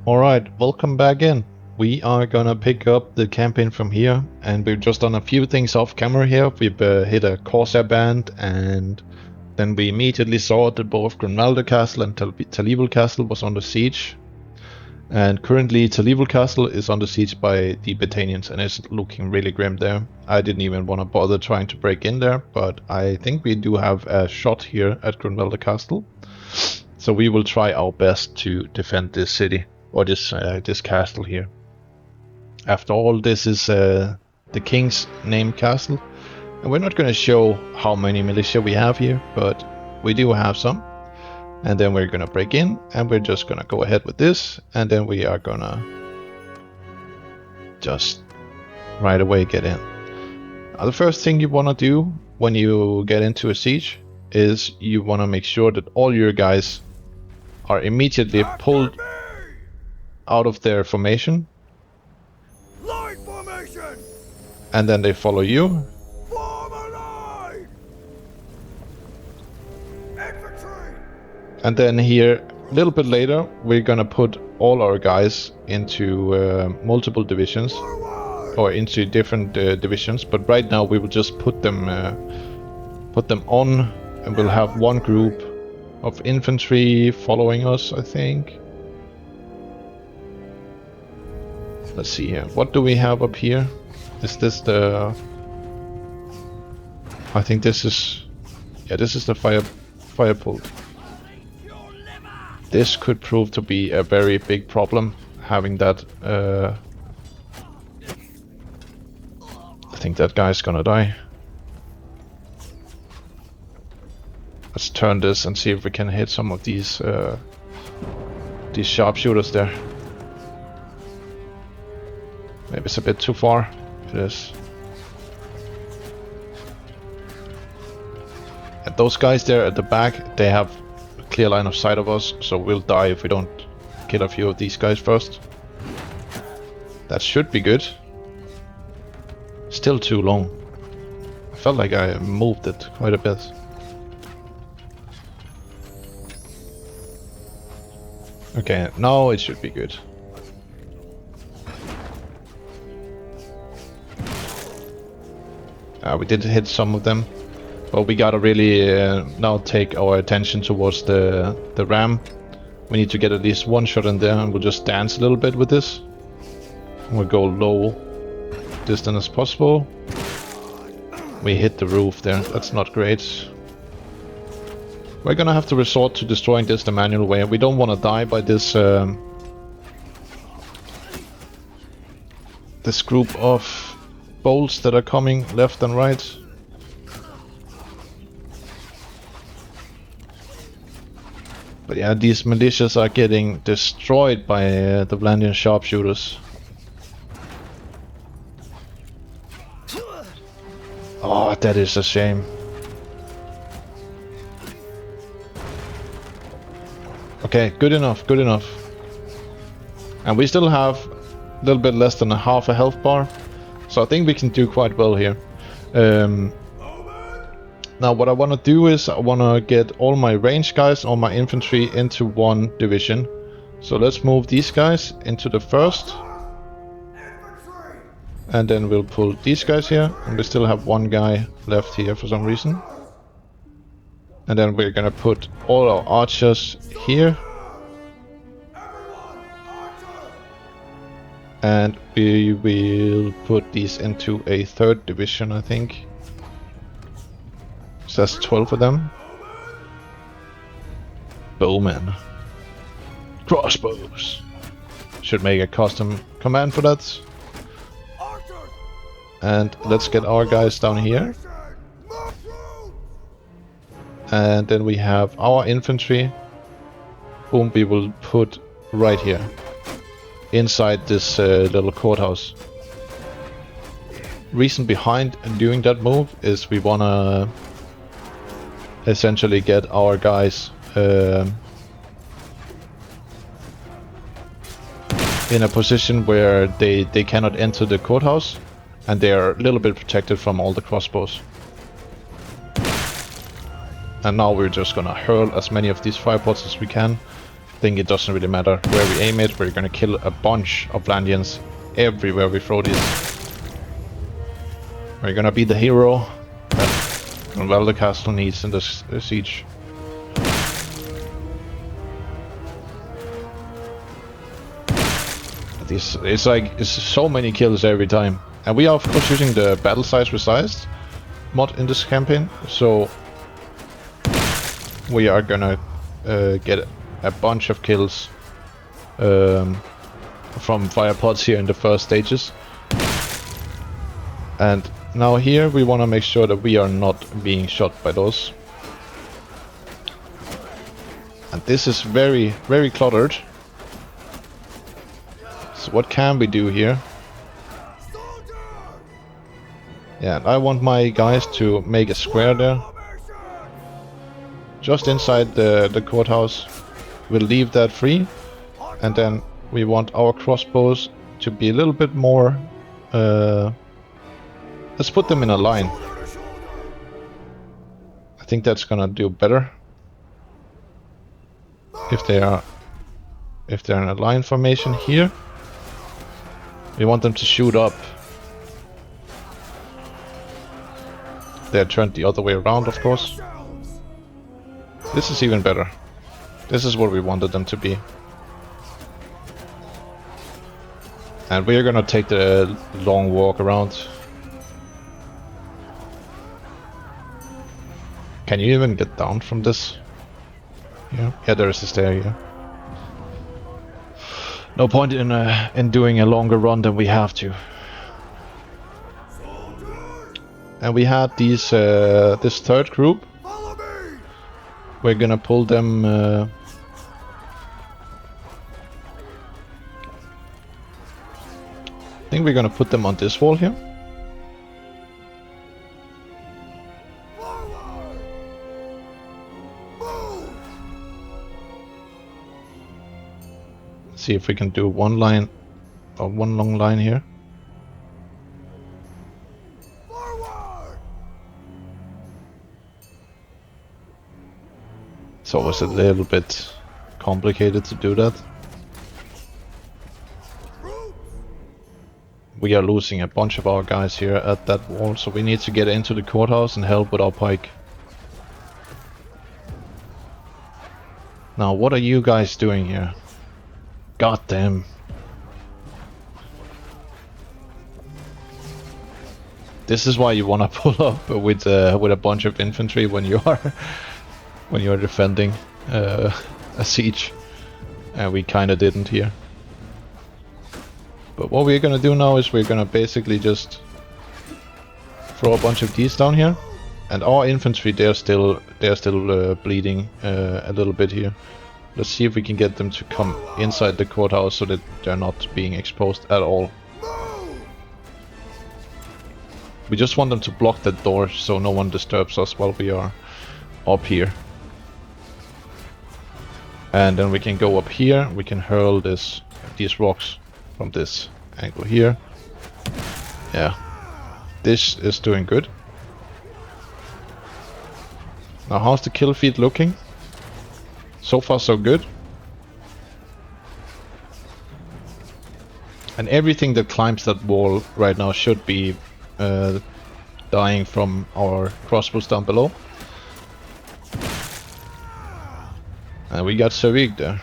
Alright, welcome back in. We are gonna pick up the campaign from here, and we've just done a few things off camera here. We've hit a Corsair band, and then we immediately saw that both Grunwalder Castle and Talibel Castle was under siege. And currently Talibel Castle is under siege by the Battanians, and it's looking really grim there. I didn't even want to bother trying to break in there, but I think we do have a shot here at Grunwalder Castle. So we will try our best to defend this city. Or this castle here. After all, this is the king's named castle, and we're not going to show how many militia we have here, but we do have some. And then we're going to break in, and we're just going to go ahead with this, and then we are going to just right away get in. Now, the first thing you want to do when you get into a siege is you want to make sure that all your guys are immediately pulled out of their formation, line formation, and then they follow you. form a line. Infantry. And then here, a little bit later, we're gonna put all our guys into multiple divisions, Forward. or into different divisions. But right now, we will just put them on, and we'll have one group of infantry following us, I think. Let's see here. What do we have up here? Is this the... I think this is... Yeah, this is the fire pole. This could prove to be a very big problem, having that... I think that guy's gonna die. Let's turn this and see if we can hit some of these sharpshooters there. Maybe it's a bit too far. It is. And those guys there at the back, they have a clear line of sight of us, so we'll die if we don't kill a few of these guys first. That should be good. Still too long. I felt like I moved it quite a bit. Okay, now it should be good. We did hit some of them, but we gotta really now take our attention towards the ram. We need to get at least one shot in there, and we'll just dance a little bit with this. We'll go low distance as possible. We hit the roof there, that's not great. We're gonna have to resort to destroying this the manual way. We don't want to die by this this group of bolts that are coming left and right. But yeah, these militias are getting destroyed by the Vlandian sharpshooters. Oh, that is a shame. Okay, good enough, good enough. And we still have a little bit less than a half a health bar. So I think we can do quite well here. Now what I want to do is I want to get all my range guys, all my infantry into one division. So let's move these guys into the first. And then we'll pull these guys here. And we still have one guy left here for some reason. And then we're gonna put all our archers here. And we will put these into a third division, I think. So that's 12 of them. Bowmen. Crossbows. Should make a custom command for that. And let's get our guys down here. And then we have our infantry, whom we will put right here. Inside this little courthouse. Reason behind doing that move is we wanna essentially get our guys in a position where they cannot enter the courthouse, and they are a little bit protected from all the crossbows. And now we're just gonna hurl as many of these firepods as we can think it doesn't really matter where we aim it. We're gonna kill a bunch of Vlandians everywhere we throw these. We're gonna be the hero that the castle needs in this siege. It's so many kills every time. And we are of course using the BattlesizeResized mod in this campaign, so we are gonna get a bunch of kills from fire pods here in the first stages. And now here we want to make sure that we are not being shot by those. And this is very, very cluttered. So what can we do here? Yeah, I want my guys to make a square there. Just inside the courthouse. We'll leave that free. And then we want our crossbows to be a little bit more... let's put them in a line. I think that's gonna do better. If they're in a line formation here. We want them to shoot up. They're turned the other way around, of course. This is even better. This is what we wanted them to be. And we're gonna take the long walk around. Can you even get down from this? Yeah, there is a stair here. No point in doing a longer run than we have to. And we had these this third group. We're gonna pull them. I think we're gonna put them on this wall here. See if we can do one line or one long line here. It's always a little bit complicated to do that. We are losing a bunch of our guys here at that wall, so we need to get into the courthouse and help with our pike. Now, what are you guys doing here? God damn. This is why you wanna pull up with a bunch of infantry when you are defending a siege. And we kinda didn't here. But what we're gonna do now is we're gonna basically just throw a bunch of these down here, and our infantry they're still bleeding a little bit here. Let's see if we can get them to come inside the courthouse so that they're not being exposed at all. We just want them to block that door so no one disturbs us while we are up here. And then we can go up here, we can hurl these rocks from this angle here. Yeah, this is doing good. Now how's the kill feed looking? So far so good. And everything that climbs that wall right now should be dying from our crossbows down below. And we got Savig there.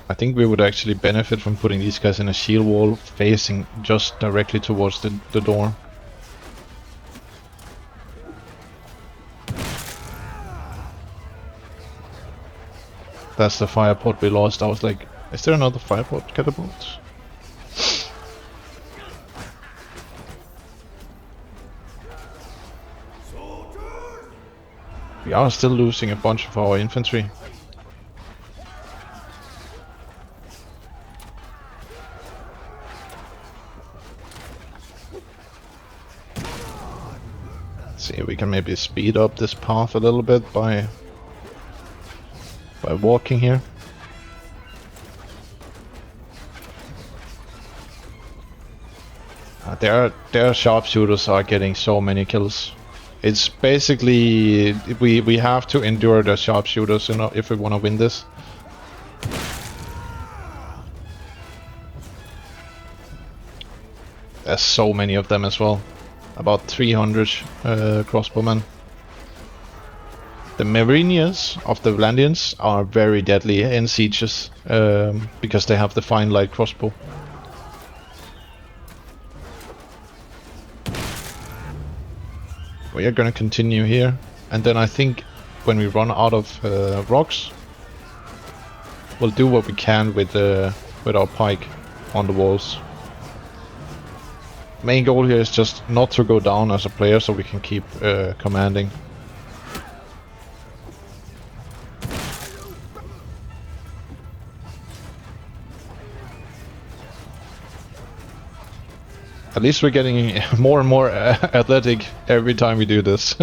I think we would actually benefit from putting these guys in a shield wall facing just directly towards the door. That's the fire pod we lost. I was like, is there another fire pod catapult? We are still losing a bunch of our infantry. See, we can maybe speed up this path a little bit by walking here. Their sharpshooters are getting so many kills. It's basically we have to endure the sharpshooters, you know, if we want to win this. There's so many of them as well. About 300 crossbowmen. The Mariniers of the Vlandians are very deadly in sieges because they have the fine light crossbow. We are gonna continue here, and then I think when we run out of rocks, we'll do what we can with our pike on the walls. Main goal here is just not to go down as a player, so we can keep commanding. At least we're getting more and more athletic every time we do this.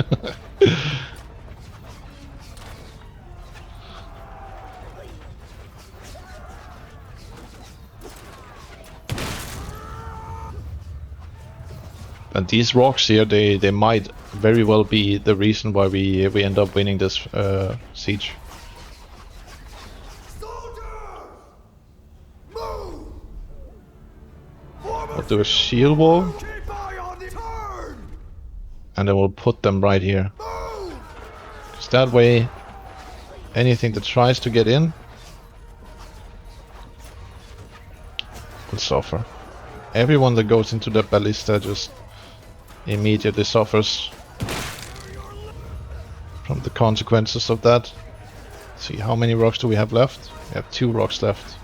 And these rocks here, they might very well be the reason why we end up winning this siege. We'll do a shield wall, and then we'll put them right here. Because that way, anything that tries to get in will suffer. Everyone that goes into the ballista just immediately suffers from the consequences of that. Let's see, how many rocks do we have left? We have 2 rocks left.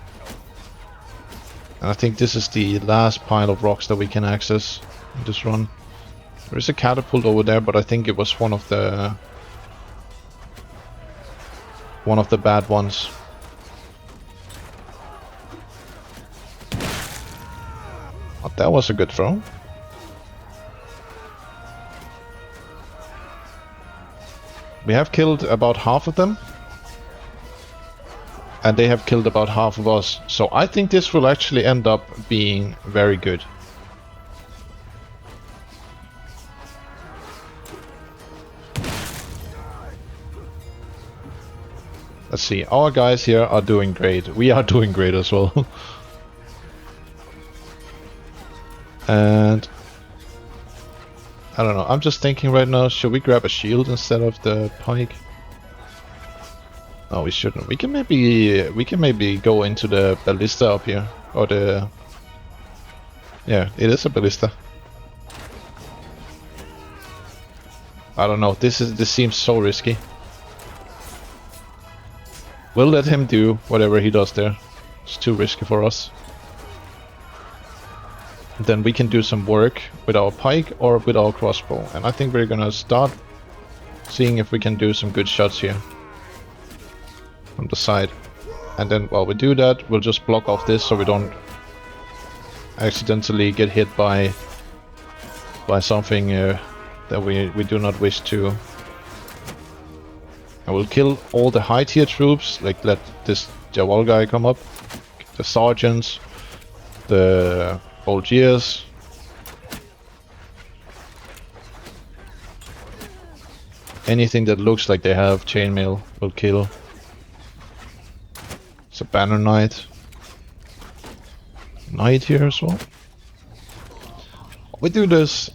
And I think this is the last pile of rocks that we can access in this run. There is a catapult over there, but I think it was one of the bad ones. Oh, that was a good throw. We have killed about half of them. And they have killed about half of us. So I think this will actually end up being very good. Let's see, our guys here are doing great. We are doing great as well. And I don't know, I'm just thinking right now, should we grab a shield instead of the pike? No, we shouldn't. We can maybe go into the ballista up here, or the... Yeah, it is a ballista. I don't know. This seems so risky. We'll let him do whatever he does there. It's too risky for us. Then we can do some work with our pike or with our crossbow, and I think we're gonna start seeing if we can do some good shots here from the side. And then while we do that, we'll just block off this so we don't accidentally get hit by something that we do not wish to. I will kill all the high tier troops, like let this Jawal guy come up, the sergeants, the Bulgiers. Anything that looks like they have chainmail will kill. It's a banner knight. Knight here as well. We do this.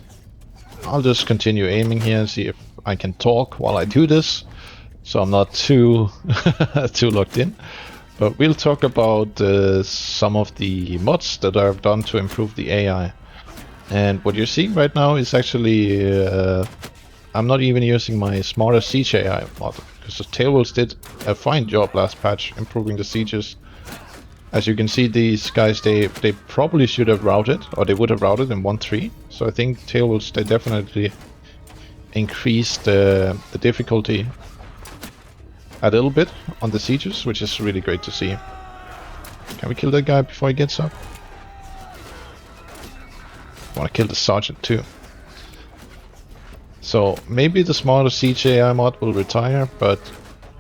I'll just continue aiming here and see if I can talk while I do this, so I'm not too too locked in. But we'll talk about some of the mods that I've done to improve the AI. And what you're seeing right now is actually I'm not even using my smarter siege AI mod, because the Tailwolves did a fine job last patch improving the sieges. As you can see, these guys, they probably should have routed, or they would have routed in 1-3. So I think Tailwolves, they definitely increased the difficulty a little bit on the sieges, which is really great to see. Can we kill that guy before he gets up? I want to kill the sergeant too. So maybe the smarter siege AI mod will retire, but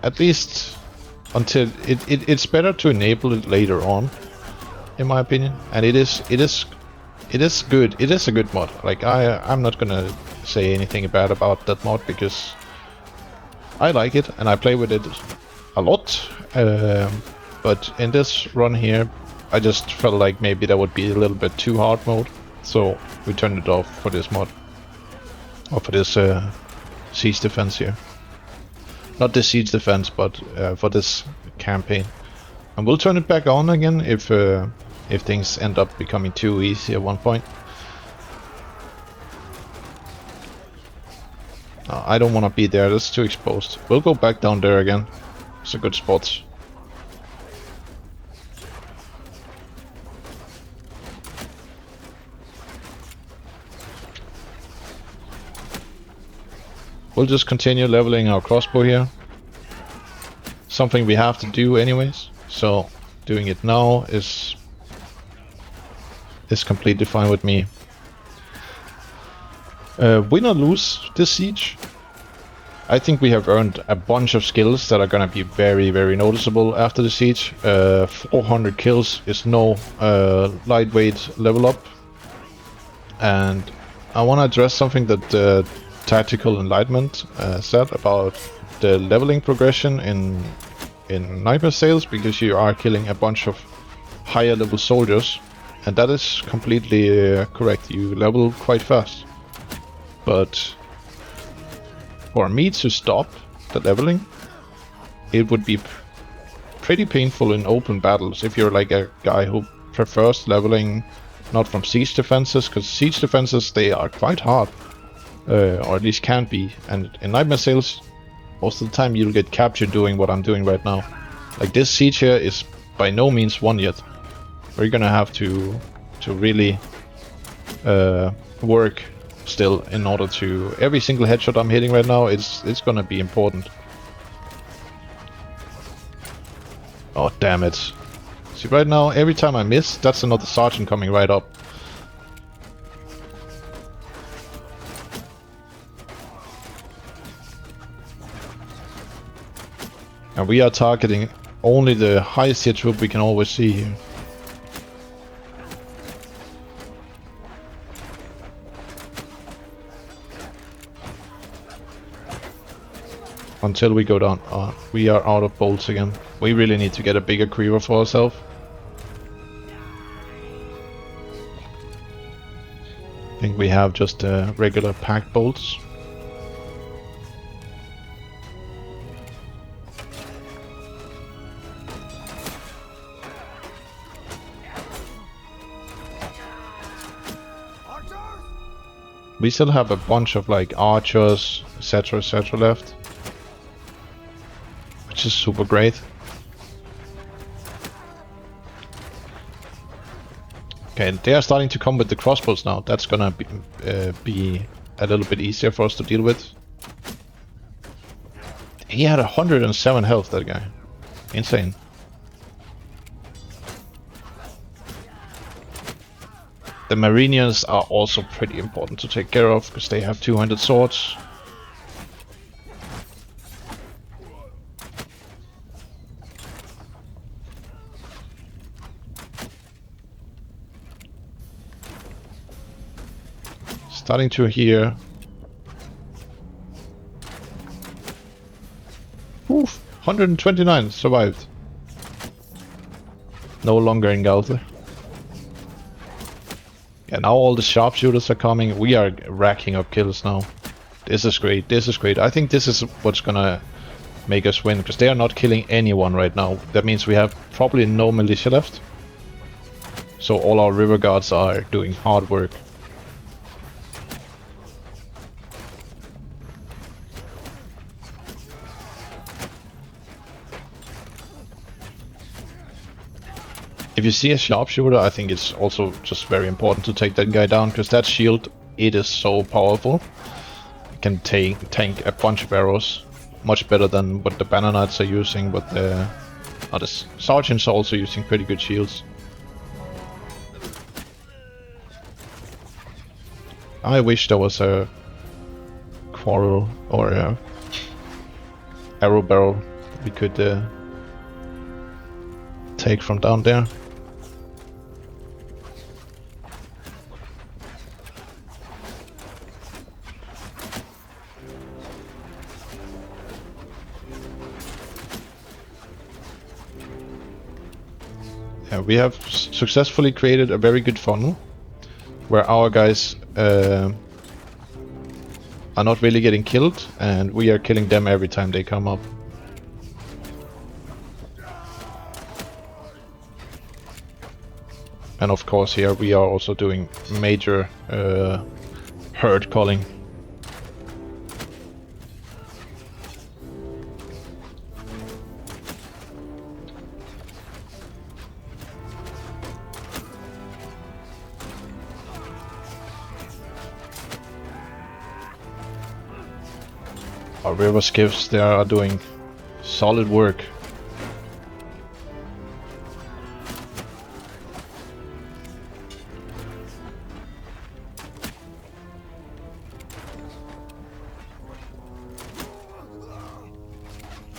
at least until it's better to enable it later on, in my opinion. And it is it is good. It is a good mod. Like I'm not gonna say anything bad about that mod because I like it and I play with it a lot. But in this run here, I just felt like maybe that would be a little bit too hard mode, so we turned it off for this mod, or for this siege defense here. Not this siege defense, but for this campaign. And we'll turn it back on again if things end up becoming too easy at one point. I don't want to be there, that's too exposed. We'll go back down there again. It's a good spot. We'll just continue leveling our crossbow here. Something we have to do anyways, so doing it now is completely fine with me. Win or lose this siege, I think we have earned a bunch of skills that are gonna be very, very noticeable after the siege. 400 kills is no lightweight level up. And I want to address something that Tactical Enlightenment said about the leveling progression in Nightmare Sales, because you are killing a bunch of higher level soldiers, and that is completely correct. You level quite fast. But for me to stop the leveling, it would be pretty painful in open battles if you're like a guy who prefers leveling not from siege defenses, because siege defenses, they are quite hard, or at least can be, and in Nightmare Sales most of the time you'll get captured doing what I'm doing right now. Like this siege here is by no means won yet. We're gonna have to really work still in order to... Every single headshot I'm hitting right now, it's gonna be important. Oh damn it. See, right now every time I miss, that's another sergeant coming right up. And we are targeting only the highest tier troop we can always see here. Until we go down. We are out of bolts again. We really need to get a bigger creeper for ourselves. I think we have just regular packed bolts. We still have a bunch of like archers, etc, left, which is super great. Okay, they are starting to come with the crossbows now. That's gonna be a little bit easier for us to deal with. He had 107 health, that guy. Insane. The Marinians are also pretty important to take care of, because they have 200 swords. Starting to hear... Oof, 129 survived. No longer in Galther. Yeah, now all the sharpshooters are coming. We are racking up kills now. This is great, this is great. I think this is what's gonna make us win, because they are not killing anyone right now. That means we have probably no militia left. So all our river guards are doing hard work. If you see a sharpshooter, I think it's also just very important to take that guy down, because that shield, it is so powerful. It can tank a bunch of arrows, much better than what the Banner Knights are using, but the sergeants are also using pretty good shields. I wish there was a quarrel or a arrow barrel we could take from down there. We have successfully created a very good funnel where our guys are not really getting killed, and we are killing them every time they come up. And of course here we are also doing major herd calling. Our river skiffs, they are doing solid work.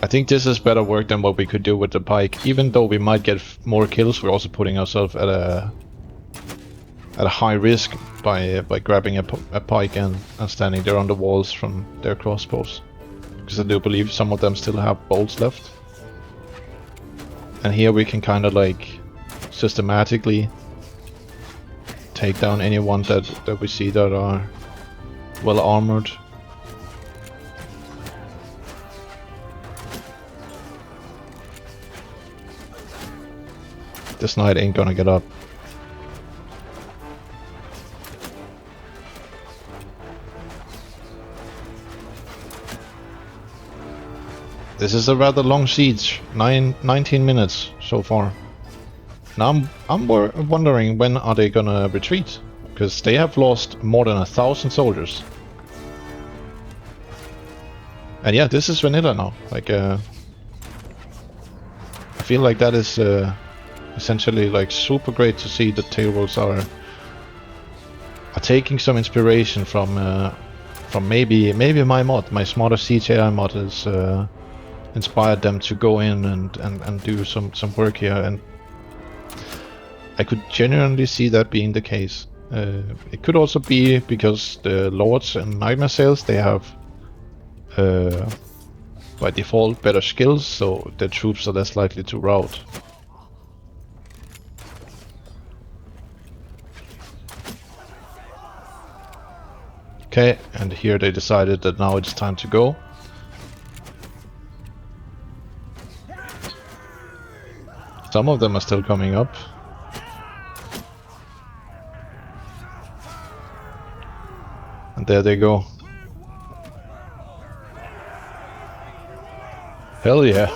I think this is better work than what we could do with the pike. Even though we might get more kills, we're also putting ourselves at a high risk by grabbing a pike and standing there on the walls from their crossbows. Because I do believe some of them still have bolts left. And here we can kind of like systematically take down anyone that we see that are well armored. This knight ain't gonna get up. This is a rather long siege, 19 minutes so far. Now I'm wondering when are they gonna retreat, because they have lost more than 1,000 soldiers. And yeah, this is vanilla now. Like I feel like that is essentially like super great to see that Tailwolves are taking some inspiration from maybe my mod, my Smarter Siege AI mod has inspired them to go in and do some work here, and I could genuinely see that being the case. It could also be because the Lords and Nightmare Sails, they have by default better skills, so their troops are less likely to rout. Okay, and here they decided that now it's time to go. Some of them are still coming up. And there they go. Hell yeah.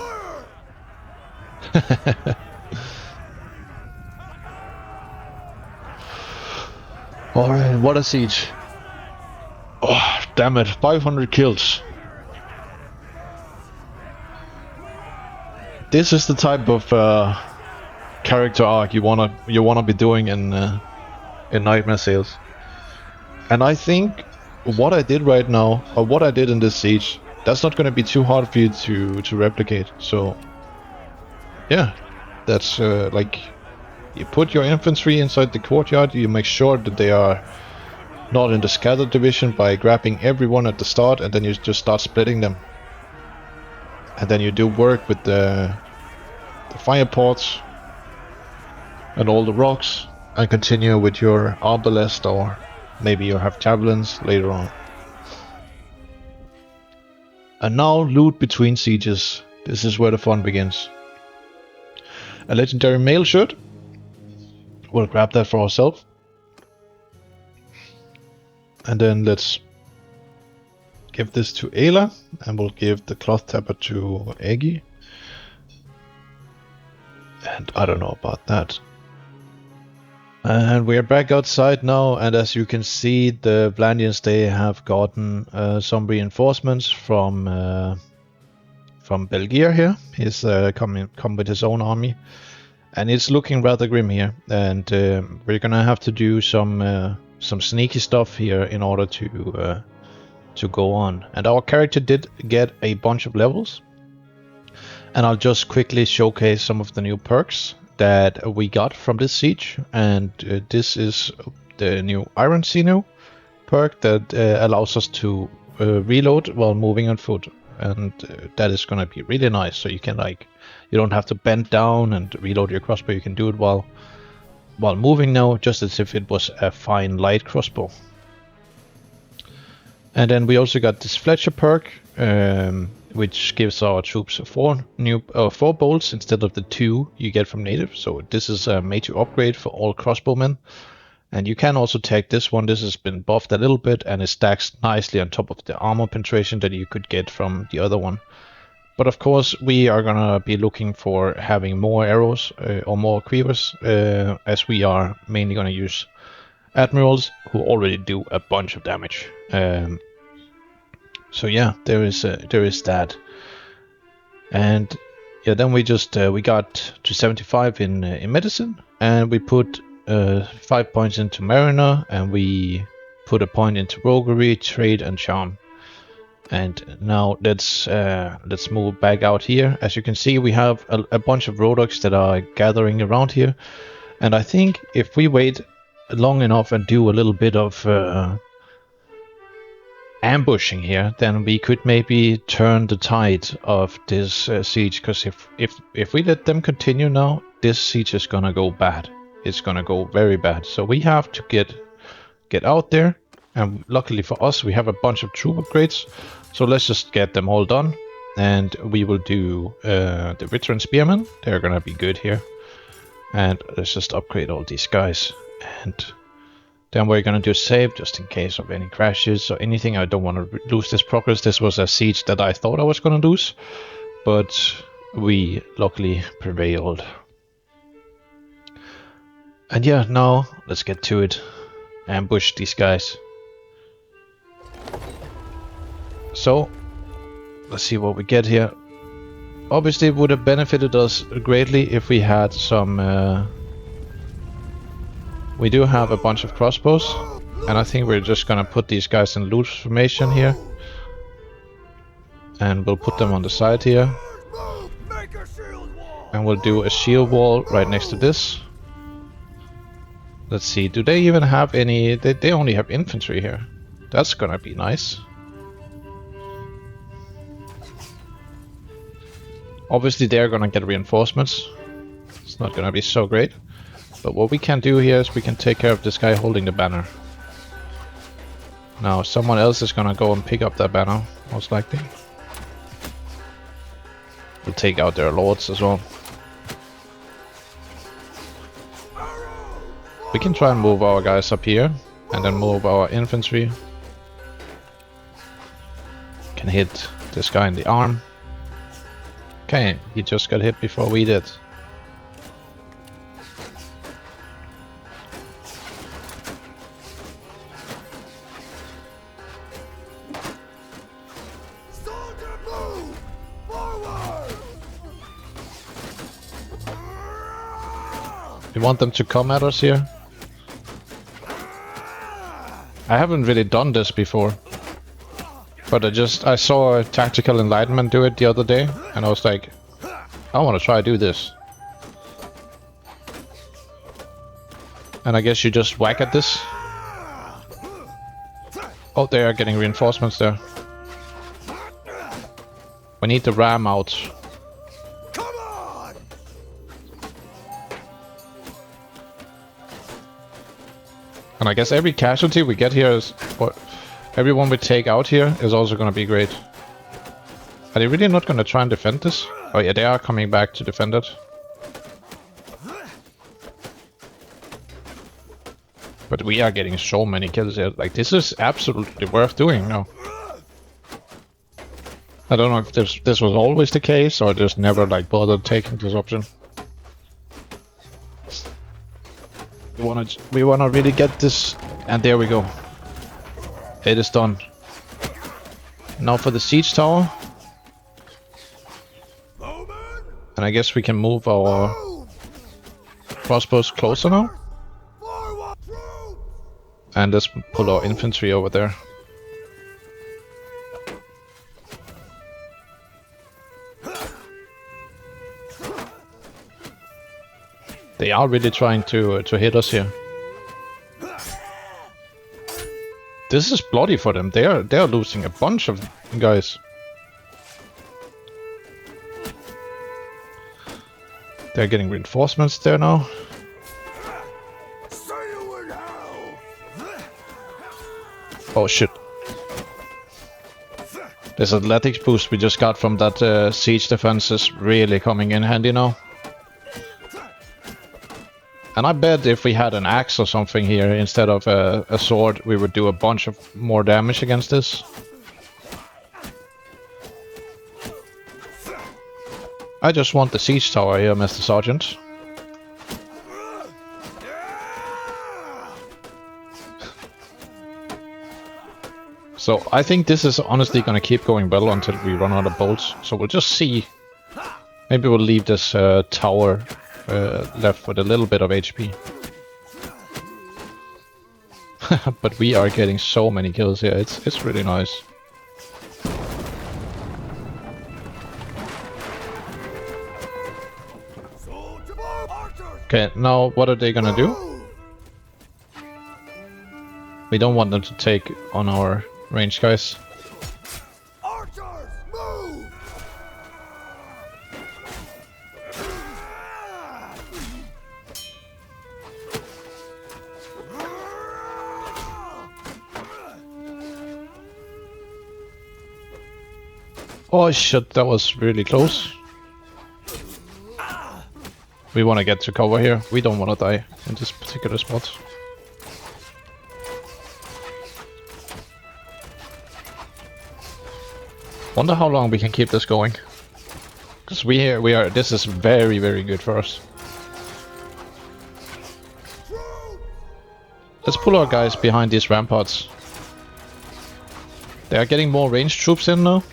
Alright, what a siege. Oh, damn it, 500 kills. This is the type of character arc you wanna be doing in Nightmare Sails. And I think what I did right now, or what I did in this siege, that's not gonna be too hard for you to replicate. So yeah, that's like, you put your infantry inside the courtyard, you make sure that they are not in the scattered division by grabbing everyone at the start, and then you just start splitting them. And then you do work with the fire ports and all the rocks, and continue with your arbalest, or maybe you have javelins later on. And now loot between sieges. This is where the fun begins. A legendary mail shirt. We'll grab that for ourselves. And then let's give this to Ayla, and we'll give the cloth tapper to Eggy. And I don't know about that. And we are back outside now, and as you can see, the Vlandians, they have gotten some reinforcements from Belgier here. He's come with his own army, and it's looking rather grim here. And we're gonna have to do some sneaky stuff here in order to go on. And our character did get a bunch of levels, and I'll just quickly showcase some of the new perks that we got from this siege. And this is the new Iron Sinew perk that allows us to reload while moving on foot. and that is gonna be really nice. So you can like, you don't have to bend down and reload your crossbow. You can do it while moving now, just as if it was a fine light crossbow. And then we also got this Fletcher perk, which gives our troops 4 bolts instead of the 2 you get from native. So this is a major upgrade for all crossbowmen. And you can also take this one. This has been buffed a little bit and it stacks nicely on top of the armor penetration that you could get from the other one. But of course we are gonna be looking for having more arrows or more quivers, as we are mainly gonna use admirals who already do a bunch of damage. So yeah, there is that. And yeah, then we just we got to 75 in medicine, and we put 5 points into Mariner, and we put a point into Roguery, Trade, and Charm. And now let's move back out here. As you can see, we have a bunch of Rhodoks that are gathering around here. And I think if we wait long enough and do a little bit of ambushing here, then we could maybe turn the tide of this siege. Because if we let them continue now, this siege is gonna go bad. It's gonna go very bad. So we have to get out there, and luckily for us we have a bunch of troop upgrades, so let's just get them all done. And we will do the veteran spearmen. They're gonna be good here, and let's just upgrade all these guys. And then we're gonna do save just in case of any crashes or anything. I don't want to lose this progress. This was a siege that I thought I was gonna lose, but we luckily prevailed. And yeah, now let's get to it. Ambush these guys. So, let's see what we get here. Obviously it would have benefited us greatly if we had some... we do have a bunch of crossbows, and I think we're just gonna put these guys in loose formation here. And we'll put them on the side here. And we'll do a shield wall right next to this. Let's see, do they even have any... They only have infantry here. That's gonna be nice. Obviously they're gonna get reinforcements. It's not gonna be so great. But what we can do here is we can take care of this guy holding the banner. Now someone else is gonna go and pick up that banner, most likely. We'll take out their lords as well. We can try and move our guys up here, and then move our infantry. Can hit this guy in the arm. Okay, he just got hit before we did. We want them to come at us here. I haven't really done this before, but I saw a Tactical Enlightenment do it the other day, and I was like, I want to try to do this. And I guess you just whack at this. Oh, they are getting reinforcements there. We need the ram out. And I guess every casualty we get here is... what everyone we take out here is also going to be great. Are they really not going to try and defend this? Oh yeah, they are coming back to defend it. But we are getting so many kills here. Like, this is absolutely worth doing now. I don't know if this was always the case, or just never like bothered taking this option. We wanna really get this, and there we go. It is done. Now for the siege tower. And I guess we can move our crossbows closer now. And let's pull our infantry over there. They are really trying to hit us here. This is bloody for them. They are losing a bunch of guys. They're getting reinforcements there now. See you in hell. Oh shit. This athletics boost we just got from that siege defense is really coming in handy now. And I bet if we had an axe or something here instead of a sword, we would do a bunch of more damage against this. I just want the siege tower here, Mr. Sergeant. So I think this is honestly gonna keep going well until we run out of bolts. So we'll just see. Maybe we'll leave this tower left with a little bit of HP. But we are getting so many kills here. It's really nice. Okay, now what are they gonna do? We don't want them to take on our range guys. Archers, move! Oh shit, that was really close. We want to get to cover here. We don't want to die in this particular spot. Wonder how long we can keep this going. Because we are. This is very, very good for us. Let's pull our guys behind these ramparts. They are getting more ranged troops in now.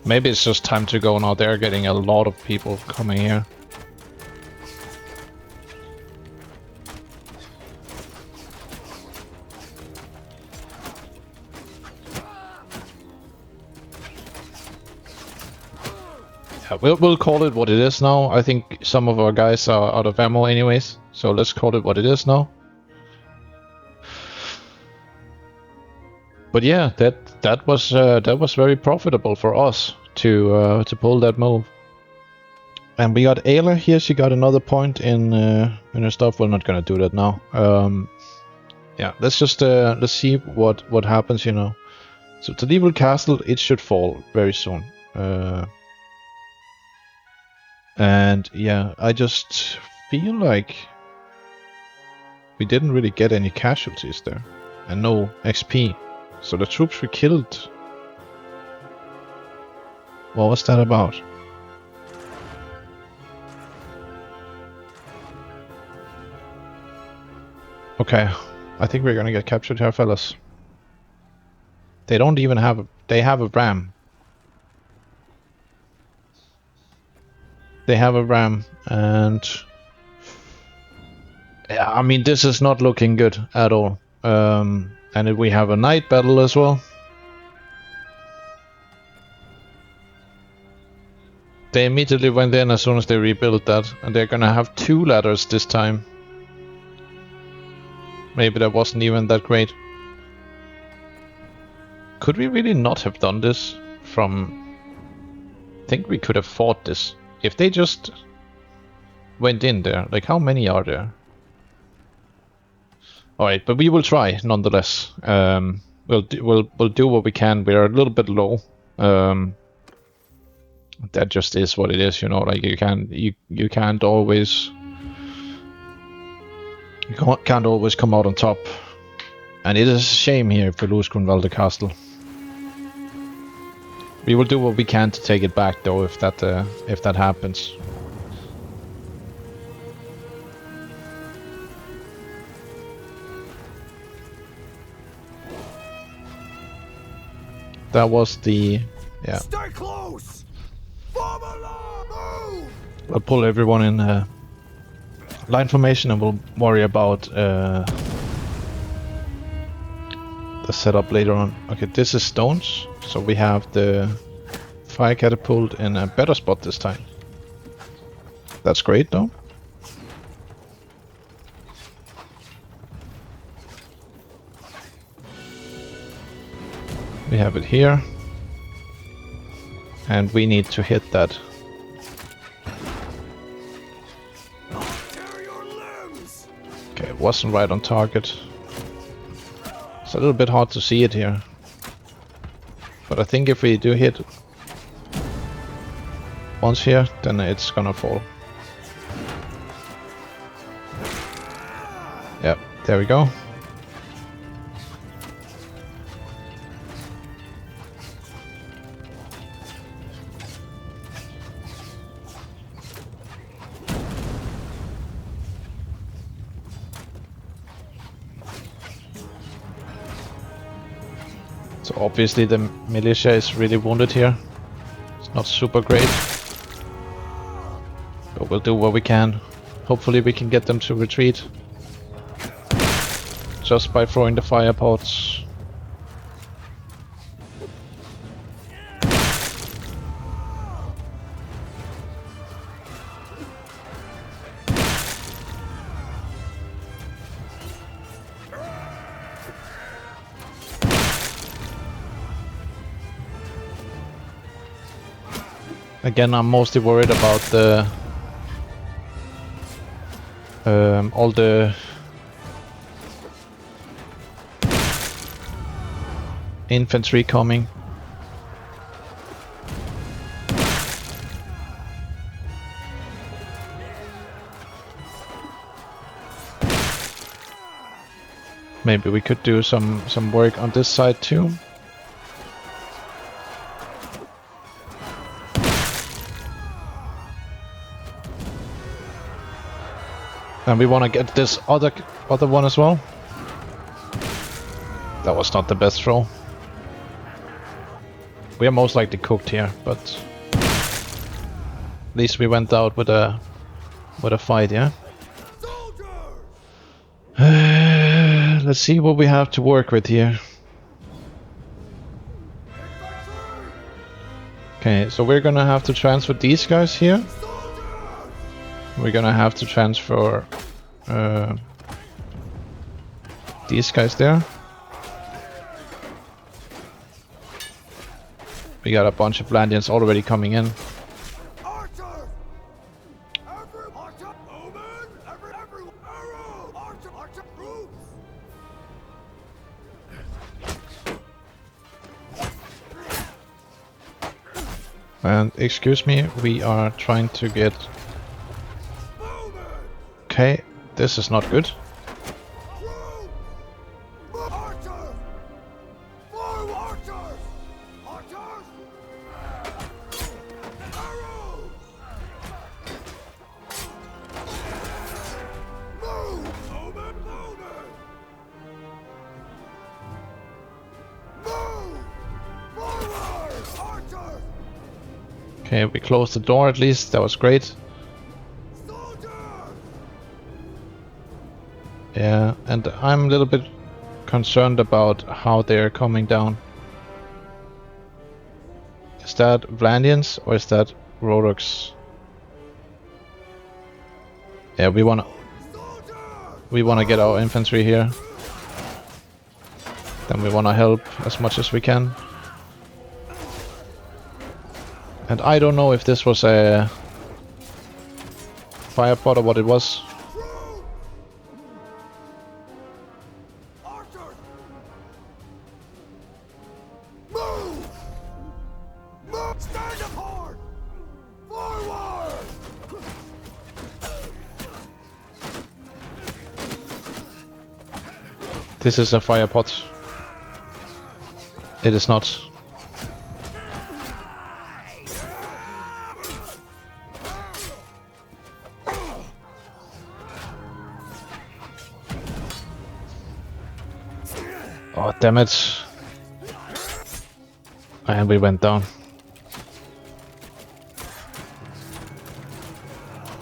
Maybe it's just time to go now. They're getting a lot of people coming here. Yeah, we'll call it what it is now. I think some of our guys are out of ammo anyways, so let's call it what it is now. But yeah, that was very profitable for us to pull that move. And we got Ayla here. She got another point in her stuff. We're not gonna do that now. Yeah, let's just let's see what happens. You know, so the evil castle, it should fall very soon. And yeah, I just feel like we didn't really get any casualties there, and no XP. So the troops we killed. What was that about? Okay, I think we're gonna get captured here, fellas. They don't even have they have a ram. They have a ram, and yeah, I mean, this is not looking good at all. And we have a night battle as well. They immediately went in as soon as they rebuilt that, and they're gonna have 2 ladders this time. Maybe that wasn't even that great. Could we really not have done this from... I think we could have fought this. If they just went in there, like how many are there? Alright, but we will try nonetheless. We'll do what we can. We're a little bit low. That just is what it is, you know. Like you can't always come out on top. And it is a shame here if we lose Grunwalder Castle. We will do what we can to take it back, though, if that happens. That was the... yeah. Stay close! Form a line! Move! I'll pull everyone in line formation, and we'll worry about the setup later on. Okay, this is stones, so we have the fire catapult in a better spot this time. That's great, though. We have it here. And we need to hit that. Okay, it wasn't right on target. It's a little bit hard to see it here. But I think if we do hit once here, then it's gonna fall. Yep, there we go. So obviously the militia is really wounded here. It's not super great. But we'll do what we can. Hopefully we can get them to retreat. Just by throwing the fire pods. Again, I'm mostly worried about the all the infantry coming. Maybe we could do some work on this side too. And we want to get this other one as well. That was not the best throw. We are most likely cooked here, but at least we went out with a fight, yeah. Let's see what we have to work with here. Okay, so we're gonna have to transfer these guys here. We're gonna have to transfer these guys there. We got a bunch of Vlandians already coming in. And excuse me, we are trying to get... Okay, this is not good. Okay, we closed the door at least, that was great. Yeah, and I'm a little bit concerned about how they're coming down. Is that Vlandians or is that Rhodoks? Yeah, we wanna get our infantry here. Then we wanna help as much as we can. And I don't know if this was a fire pod or what it was. This is a fire pot. It is not. Oh, damn it. And we went down.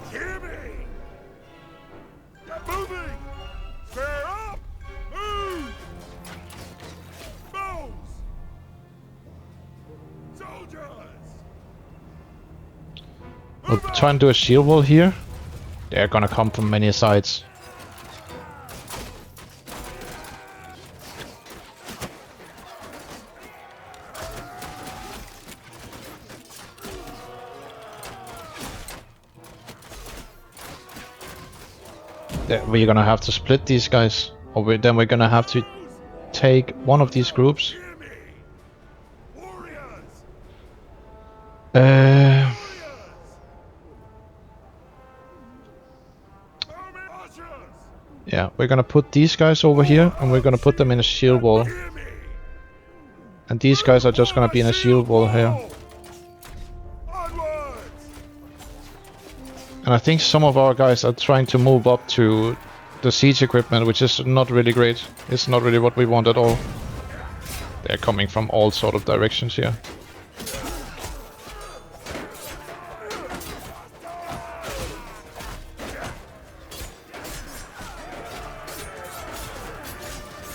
Hear me! Moving! Bear up! Move! Bows! Soldiers! We'll try and do a shield wall here. They're gonna come from many sides. We're gonna have to split these guys, or then we're gonna have to take one of these groups. Yeah, we're gonna put these guys over here, and we're gonna put them in a shield wall. And these guys are just gonna be in a shield wall here. And I think some of our guys are trying to move up to the siege equipment, which is not really great. It's not really what we want at all. They're coming from all sort of directions here.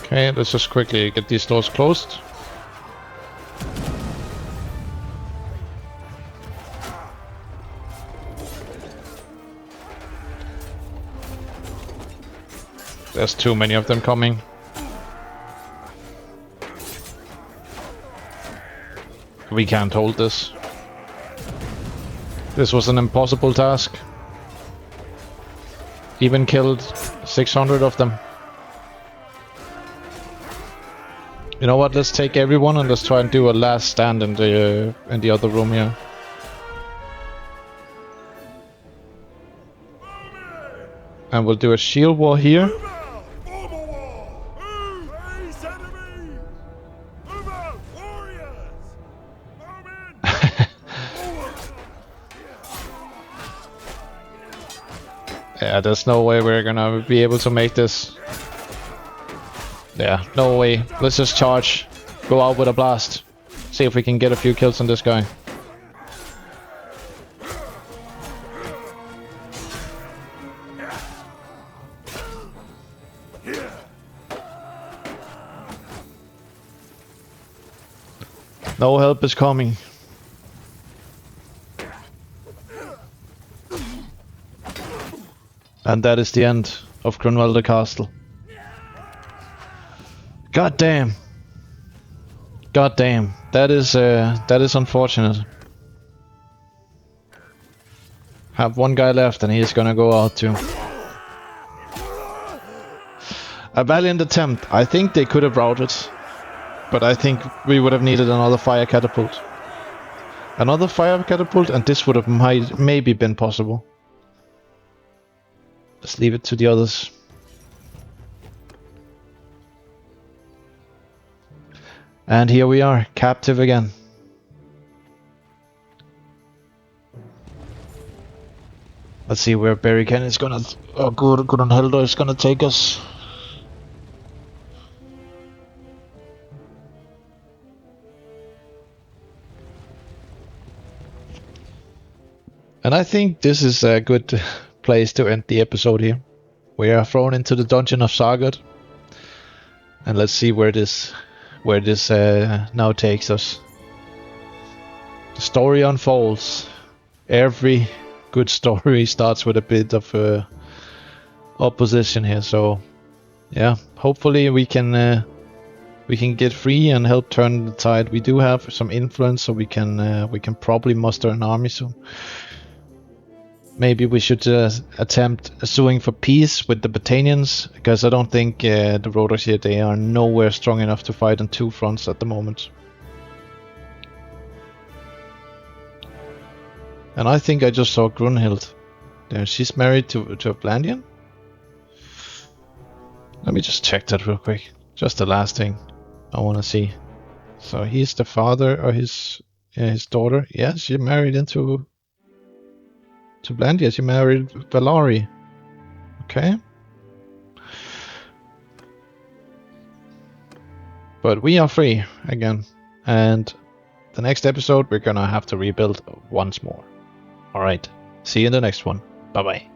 Okay, let's just quickly get these doors closed. There's too many of them coming. We can't hold this. This was an impossible task. Even killed 600 of them. You know what? Let's take everyone and let's try and do a last stand in the other room here. And we'll do a shield wall here. Yeah, there's no way we're gonna be able to make this. Yeah, no way. Let's just charge. Go out with a blast. See if we can get a few kills on this guy. No help is coming. And that is the end of Grunwalder Castle. God damn. God damn. That is unfortunate. Have one guy left and he's gonna go out too. A valiant attempt. I think they could have routed. But I think we would have needed another fire catapult. Another fire catapult and this would have maybe been possible. Let's leave it to the others. And here we are, captive again. Let's see where Barry Ken is gonna... Oh, Gudrun Helder is gonna take us. And I think this is a good place to end the episode here. We are thrown into the dungeon of Sargot. And let's see where this now takes us. The story unfolds. Every good story starts with a bit of opposition here, so yeah, hopefully we can get free and help turn the tide. We do have some influence, so we can probably muster an army soon. Maybe we should attempt suing for peace with the Battanians, because I don't think the Rhodoks here, they are nowhere strong enough to fight on two fronts at the moment. And I think I just saw Grunhild. There, she's married to a Vlandian. Let me just check that real quick. Just the last thing I want to see. So he's the father of his daughter. Yeah, she married into... To Vlandia, she married Valari. Okay. But we are free again. And the next episode we're gonna have to rebuild once more. Alright. See you in the next one. Bye bye.